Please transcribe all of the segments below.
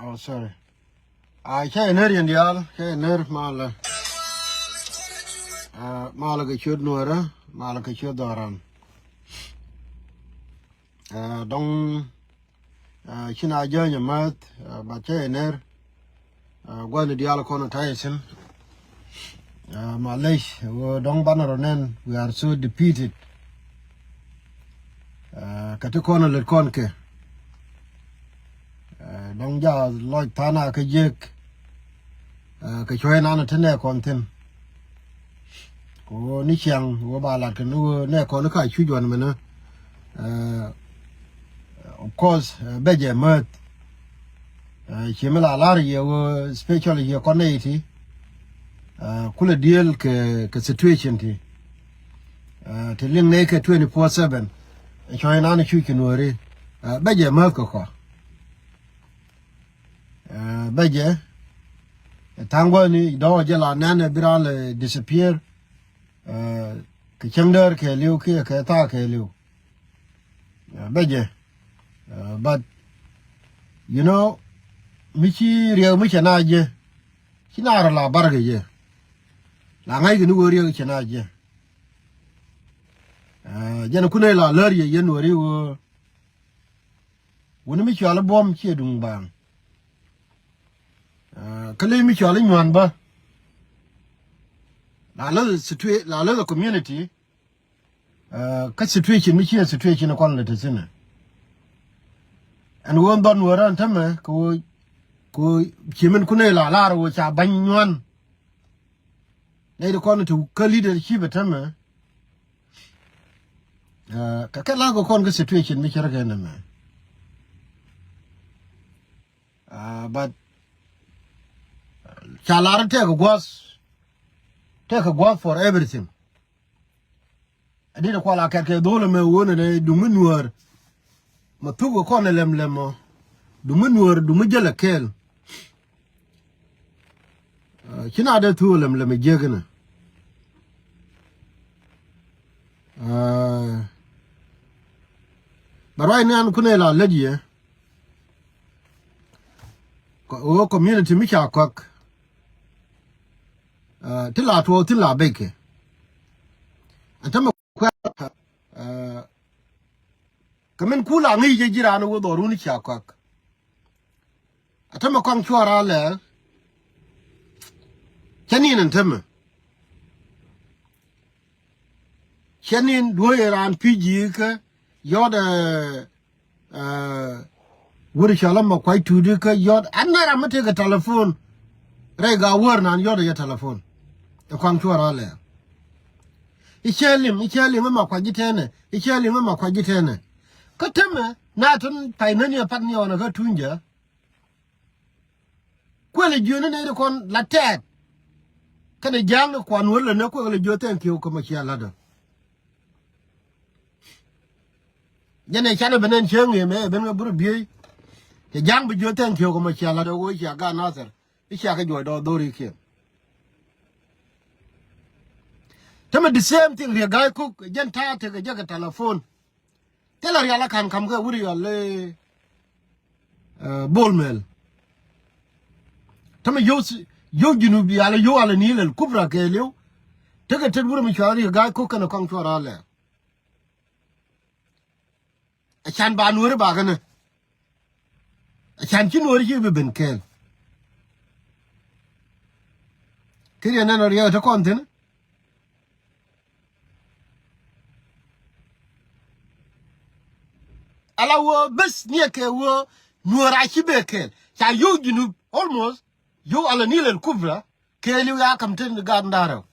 Oh, sorry. I can't hear you, y'all. Can't hear Mala. Mala get you no, Mala get you doran. Don't, China join your mouth, but can't hear. Go to the other corner, Tyson. Malaysia, don't banner on we are so defeated. Katukona let conke. Don't ya like Tana Kajik. Kachoyan Anna Tene content. Ko Nishan, Wobala Canoe, Nekonuka, Chujuan Mena. Of course, Beja Mert. Chimela Lari, especially your conneity. Kula deal ke situation ti. Te ling neke 24/7. Choyan Anna Chukin worry. Beja Mert ko. Beja. Tangwani do jela nane biral disappear. Ke chengder ke liu ke ta ke liu. Beje. But you know, michi riya michi na je. Kinara la barge je. La ngai gnu riya ke na je. Jana kunai la ler ye yen wori wo. Woni michi ala bom che dung bang. Kale michi ala nywan ba. La the community. Ka situation michi situation ko la tsena. And won don waran tama ko chimen kunai la wo cha banywan. Nei ko to ka leadership tama. Ka la go kon ka situation michi ra ga na. But Chalar take a guas for everything. I did a call a cake dole me one a dumunur. Matugo cornelem lemo. Dumunur dumujala kel. China de tulem lemme jagana. But right now, Kunela Ledia. O community Micha cock. Tilla to Tilla Bake. And Tama come in cool and easy Girano with or Runicha cock. A Tama Conchuara le Chenin and Tama. Chenin, Dwyer and PG, you're the Woody Shalom quite to do, you're another take a telephone. Rega warn and you're your telephone. The Conchuara le. Icheli mama kwa jitene. Icheli mama kwa jitene. Kateme, natun paimeni ya patni wana katunja. Kwele june na ito kon latet. Kane jang kwa nwele na kwele jote nkiyo kama chia lada. Jane chane benen chengi me, benwe buru biye. Jang bi jote nkiyo kama chia lada. Uwe chia ga nazar. Chia ka jwa do dori kia. Tell me the same thing. The guy cook, jen ta take a jacket telephone. Tell her yala can come go with your lay ball mill. Tell me you be ala you ala nil and kubra kelio. Take a ted with a guy cook and a contour alle. A chan ban word bagana. A chanchin word you been killed. Kirian and a to content. Ala wo bes nieke wo nuara chibeke cha you almost you ala nil el kubra keli ya kamten gandaro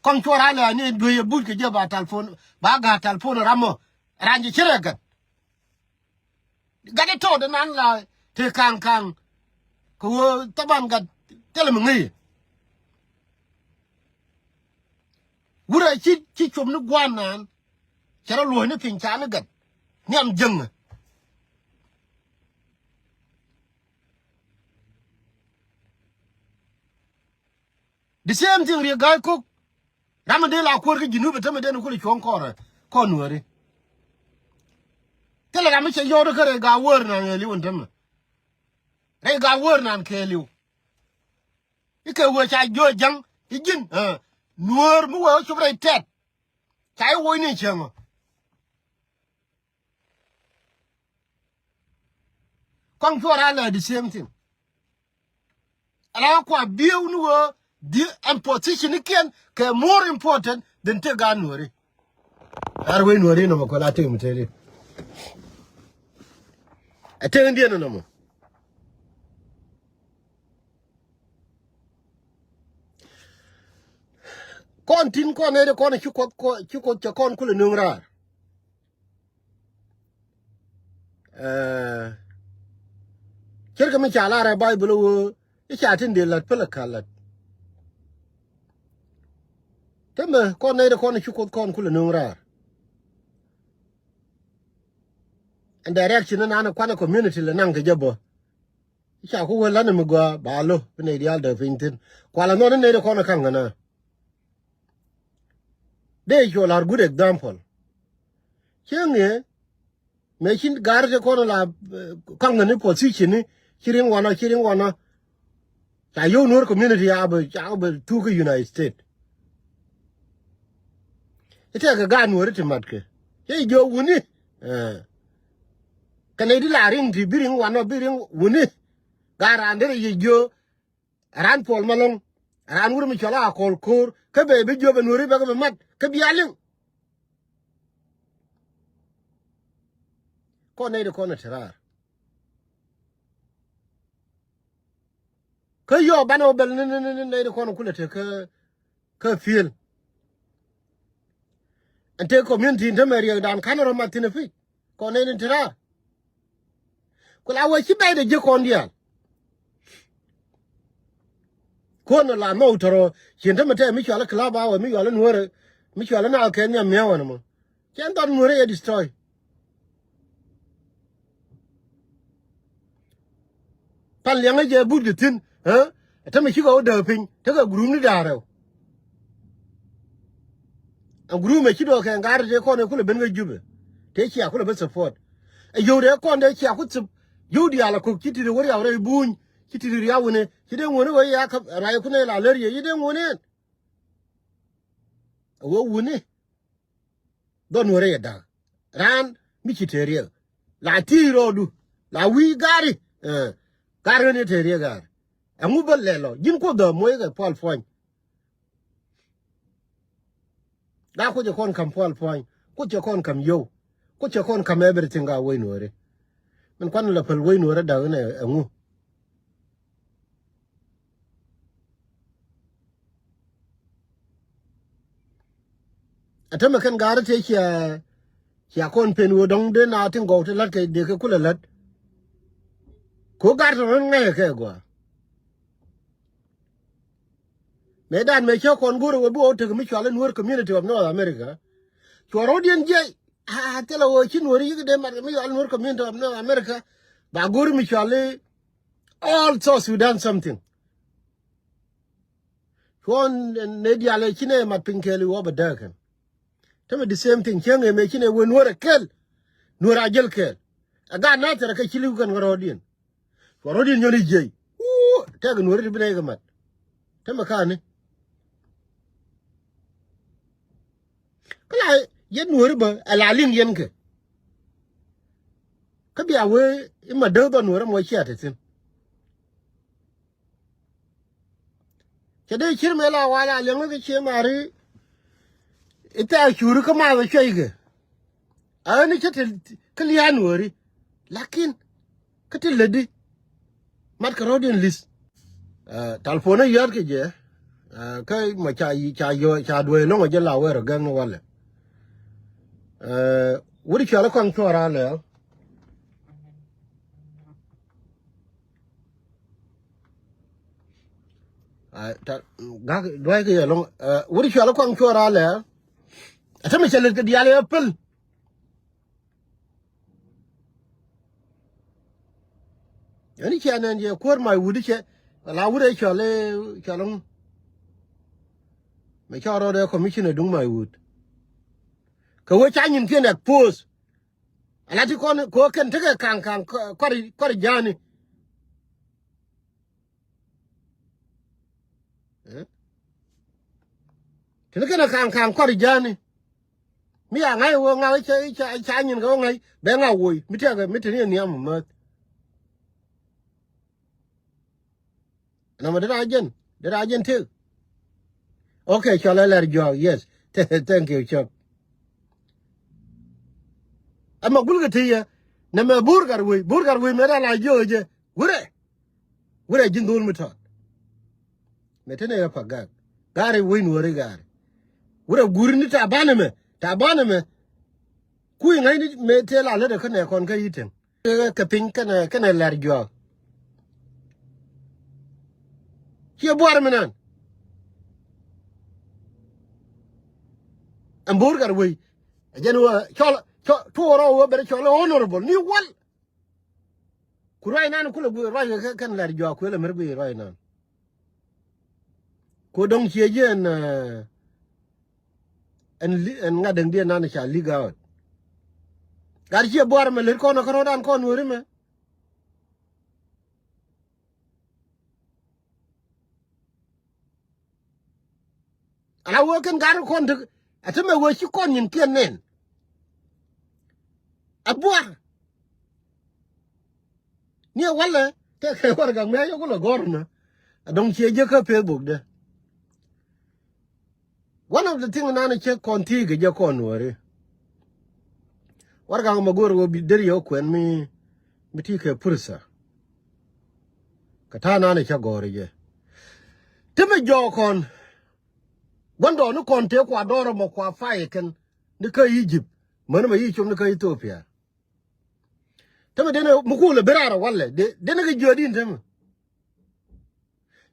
kon chora la ni doye bulke je ba telephone ba ga telephone ramo ranji chiregat gade to de nan la te kan ko taban ga telemengi wura chi chom ni gwanan chara lo ni pin cha na gat nyam jeng the same thing re guy cook ramade la ko ri jinu be tamade no ko chon kore ko nuore tele ga mi che yodo kare ga wor na ngeli wontam re ga wor nan keliu ike wo cha jo jang igin nuor mu wo chubre tet chai wo ni chengo kong chora la the same thing ala kwa biu nu wo the position again ke more important than te ga nuori arwe nuori no ko la te muteri ate ndi no mo kon tin kon ne kon chuko kon kule nungra kirga mi chala ra bible wo icha tin de lat pela kalat temme kon ne kon chuko kon kule nungra and direction na na kwana community le nang ke jabo icha ko wala ne mgo balo ne ideal de fintin kwala no ne kon kangana they you are good example chenge mechin garje kono la kangani position ni chiring wana cha yo nur community abe to the United States ite ga gan wori timatke ye jo wuni kanedi la ring di biring wuni garande ye jo ran pol malong ran wuri mi chola akol kor ke be jo be nuri be mat ke bialing ko ne de ko na tirar ke yo bano bel ne de ko na kula te ke feel ante community ndemeri dan kanoro matine fi ko ne tirar kula wo ci be de je ko ndial kono la no toro chinde mate mi chala klaba wa mi yala nuore mi chala na Kenya mewa na mo chen don nuore ya destroy pal yang je budgitin ta mi kigo da pin ta ga guru ni daro a guru me kido ka ngar je kono kula ben ga jube te ki akula be support e yo de kono de ki akutsu yo di ala ko kiti de wori awre buñ kiti ri yawune kide ngone wo ya ka ray ku ne la ler ye de ngone wo wune don wore da ran mi kiteria la tiro du la wi gari gari ne teria gar amu bolelo jin ko do moy ga pol fon da ko je kon kam pol fon ko je kon kam yo ko je kon kam everything ga wo nore men kon la pel wo nore da ne amu atama kan gara te kia kon pen wo dong de na tin go te lat ke de ke kula lat ko gar to ngai ke go me dan me cho kon guru wo bo te mi chale nur community of North America choro dien je te la wo chin wori de mar mi al nur community of North America ba guru mi chale also Sudan something kon ne diale chine mat pinkeli wo ba da kan tama the same thing chenge me chine won wora kel nora jel kel aga na tara ka chili kan rodin rodin nyoni je te ga nori bi ga mat tama ka ne kala yen nori ba ala lin yen ke ka biya we imma do ba nori mo chiata tin kede chirme la wala lengo ke chemari ita shuru kama ba shege ani chete klian wori lakin katil ledi mat karodin list talfona yar ke je kai ma cha yo cha do no je la wero gan wala wori chala kon tora le ta ga do ke yo wori chala kon tora le atama chala ke diale apple yani chanan je kor mai wudi che la wude chalong me charo de commissioner dung mai wud ka wo cha nyin ken expose alati kon ko ken tege kan kori jani tene ken kan kori jani mi ya ngai wo ngai cha nyin go ngai be nga woi mi te ni am ma na ma dara jen too. Okay, shall I let you? Yes. Thank you, Chuck. I'm a bullet here. Nama burger we mera la joje. Wure jindul mutat. Metene ya pagak. Gari win wuri gari. Wure gurini tabaname. Kui ngai ni me tela le de kane kon ka yitin. Ka pin kana lar jo. Ki boar menan. Am burger we. Ajenu chol tuoro wo bere chol honorable ni wal. Kurai nan kula bu rai kan lar jo ko le mer bu rai nan. Ko dong che je en ngadeng dia nan cha liga. Gar che boar me le kono dan kon wori me. Ala wo kan gar kon de atame wo chi kon yin ken nen. Abuar. Ni wala te ke war ga me yo ko le gorna. Dong che je ka Facebook de. One of the things nana che konti ge je kon wori. War ga magor wo bi der yo kwen mi ti ke pursa. Kata nana che gore je. Teme jo kon gondo no kon te kwa doro mo kwa fae ken ni ka Egypt. Mana ma yi chum ni ka Ethiopia. Teme dene mukule berara wale dene ge jodi teme.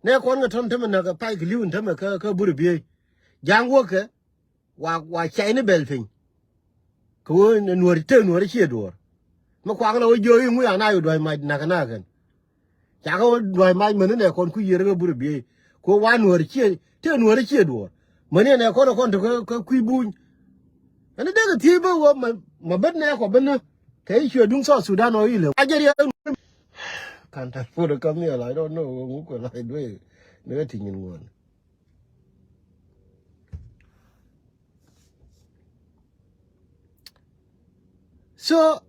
Ne kon ga ton teme na ga pai kliun teme ka buru biye. Jangwo ke wa chaine belfin. Ko nuori che dor. Ma kwa ga wo joyi mu ya na yu doi mai na kana kan. Ja ga doi mai mene ne kon ku yere ga buru biye. Ko wa nuori che dor. Mene ne kon to ka ku buñ. Ana de ga tibe wo ma bet ne ko ben kai che dung so Sudan o ile. Ajeri kan ta for the come here I don't know ngu ko lai dwe ne ti nyin ngon. So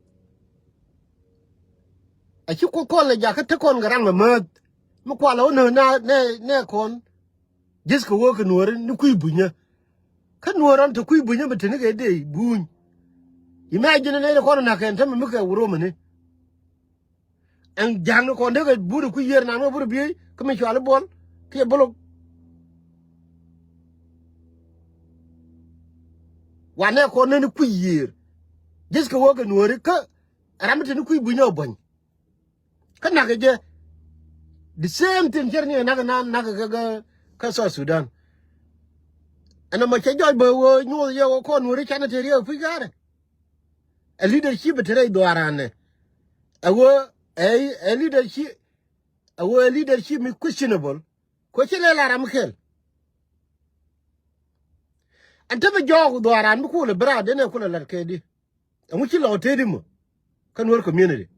a chi ko le ja ka te kon garang ma kwa lo ne kon jis ko wo ko nuor ni ku bunya ka nuoran to ku bunya betene ga de buñ. Imagine ne ko na kan tam mi ka wuro mene en jang ko de ga buru ku yer na no buru bi ko mi chwal bol ke bolo wane ko ne ku yer jis ko wo ko nuor ka ramte ni ku bunya bon ka na ga je the same thing jerni na ga ka so Sudan ana ma che joy bo wo nyu ye ko nuor cha na te ri fu gare a leadership tere do arane a leadership mi questionable ko chele la ram khel anta be jogu do aran mi ko le bra de ne ko le ke di amu chi lo te di mo kan wor community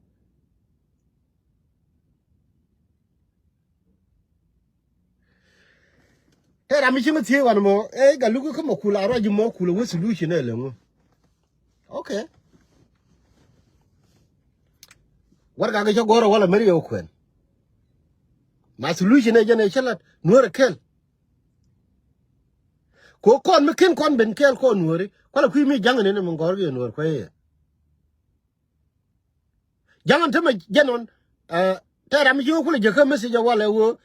he ra mi chi mi tie wan mo ga lu ko mo kula ro ji mo kula wo solution ele mo okay war ga ga goro wala mari yo kwen ma solution e jene chalat nuor kel ko kon mi ken kon ben kel ko nuori ko la ku mi jangane ne mo ngor ge nuor ko ye jangan tama jenon tera mi yo ko le je ka message wala wo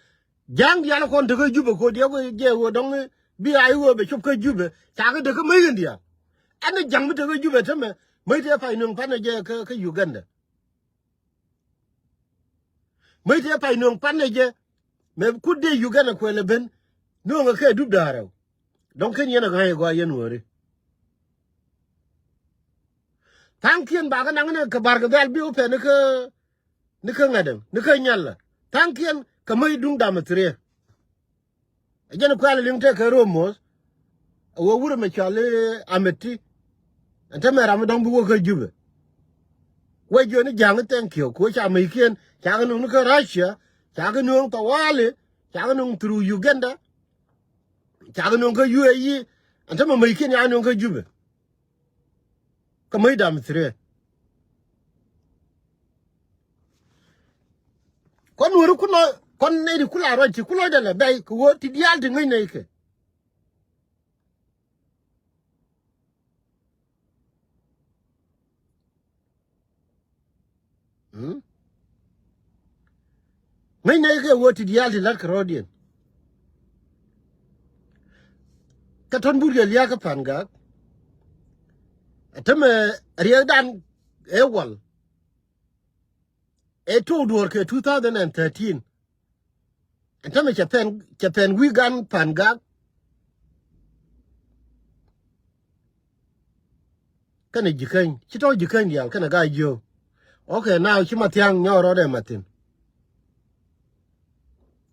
jang ya kon de ko jube ko de ko je wo dong bi ai wo be chup ko jube ta ga de ko mai ndia ana jang mi de ko jube tama mai te fa nung pa na je ka Uganda mai te pa nung pa na je me ku de Uganda ko le ben no nga ke dub daraw donc ken yana ga go yen wori tankien ba ga nang ka bar ga dal bi o pe ne ka ngadem ne ka nyalla tankien ka mai dung da matre ajana ko ala limte ka romos wo wuro me chale ameti anta me ram dong bu ko jube we jo ni jang thank you ko cha mai kien cha ga nung ka Russia cha ga nung tawale cha ga nung through Uganda cha ga nung ka UAE anta ma mai kien ya nung ka jube ka mai dam thre kon wuru kuno kon ne di kula ro ti kulo da la bay ko ti dial de ngai ne ke ngai ne ke wo ti dial de la krodien ka ton burge liya ka panga atame riya dan ewal e to dur ke 2013 atame chapen wigan panga kana jikan chito jikan ya kana ga jo okay now chima tiang nyoro de matin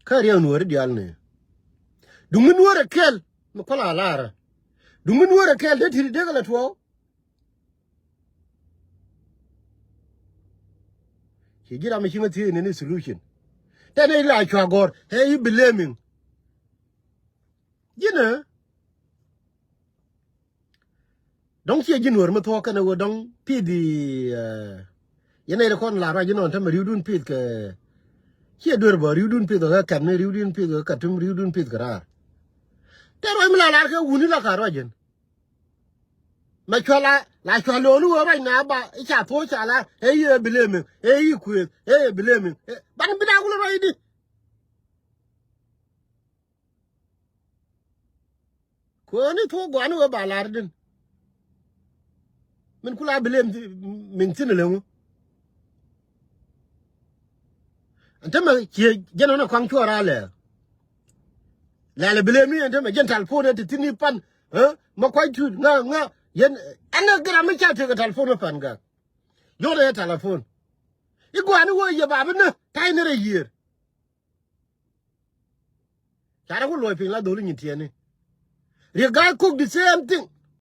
ka riya nuor dial ne dungun nuor kel mo kola lara dungun nuor kel de tiri de gala to ki gira mi chinga ti ne solution then he like you God hey you blaming you know don't see you know me to kana go don't pi di you know kon la ra you know tam riudun pi ke here dur bo riudun pi ga kan ne riudun pi ga katum riudun pi ga te ro mi la ka uni la ka ro jen ma chola la cholo lu ra na ba cha to cha la hey you blaming hey you quit hey blaming ban bi da ku ro idi ko ni to go anu ba la rdin min kula blame min tin le mu antama ke jeno na kwang chora le la blame ni antama jen telefone te tini pan ma kwai tu nga yen ana gra mi cha te telefone pan ga yo le telefone igo anu wo ye ba na tai ne re yer chara ko loy pin la do ni tiene re ga cook the same thing